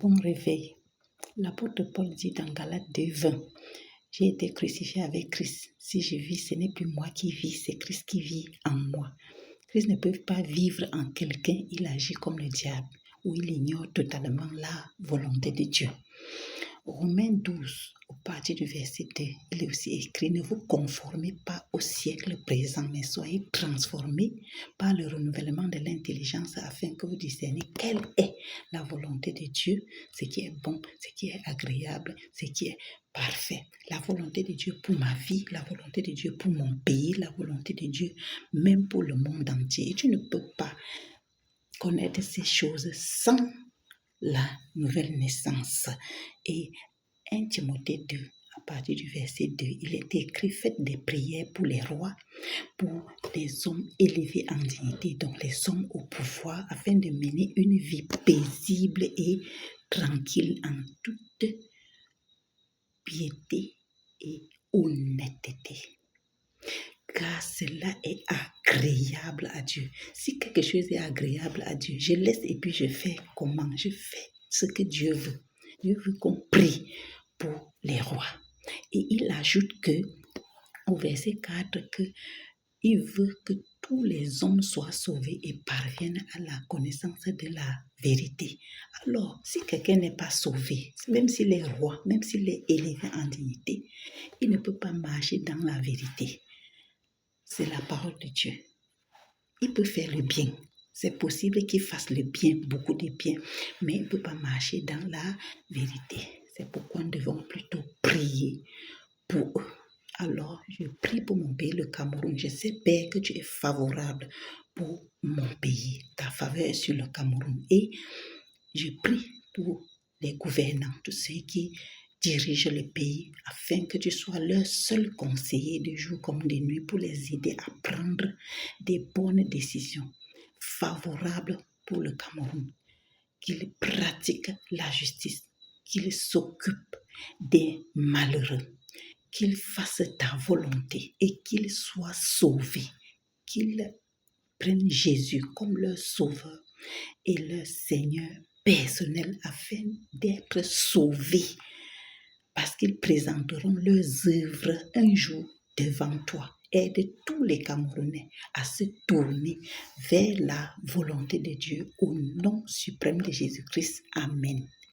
Bon réveil. L'apôtre Paul dit dans Galates 2:20, j'ai été crucifié avec Christ. Si je vis, ce n'est plus moi qui vis, c'est Christ qui vit en moi. Christ ne peut pas vivre en quelqu'un, il agit comme le diable, où il ignore totalement la volonté de Dieu. Romains 12, au partir du verset 2, il est aussi écrit, ne vous conformez pas au siècle présent, mais soyez transformés par le renouvellement de l'intelligence afin que vous discerniez quelle est la volonté de Dieu, ce qui est bon, ce qui est agréable, ce qui est parfait. La volonté de Dieu pour ma vie, la volonté de Dieu pour mon pays, la volonté de Dieu même pour le monde entier. Et tu ne peux pas connaître ces choses sans la nouvelle naissance. Et 1 Timothée 2, à partir du verset 2, il est écrit, faites des prières pour les rois, pour les hommes élevés en dignité, donc les hommes au pouvoir, afin de mener une vie paisible et tranquille en toute piété et honnêteté. Car cela est agréable à Dieu. Si quelque chose est agréable à Dieu, je laisse et puis je fais comment? Je fais ce que Dieu veut. Dieu veut qu'on prie pour les rois. Et il ajoute que, au verset 4, il veut que tous les hommes soient sauvés et parviennent à la connaissance de la vérité. Alors, si quelqu'un n'est pas sauvé, même s'il est roi, même s'il est élevé en dignité, il ne peut pas marcher dans la vérité. C'est la parole de Dieu. Il peut faire le bien. C'est possible qu'il fasse le bien, beaucoup de bien, mais il ne peut pas marcher dans la vérité. C'est pourquoi nous devons plutôt prier pour eux. Alors, je prie pour mon pays, le Cameroun. Je sais, Père, que tu es favorable pour mon pays. Ta faveur est sur le Cameroun. Et je prie pour les gouvernants, tous ceux qui dirigent le pays, afin que tu sois leur seul conseiller de jour comme de nuit pour les aider à prendre des bonnes décisions favorables pour le Cameroun. Qu'ils pratiquent la justice, qu'ils s'occupent des malheureux, qu'ils fassent ta volonté et qu'ils soient sauvés, qu'ils prennent Jésus comme leur sauveur et leur Seigneur personnel afin d'être sauvés, parce qu'ils présenteront leurs œuvres un jour devant toi. Aide tous les Camerounais à se tourner vers la volonté de Dieu au nom suprême de Jésus-Christ. Amen.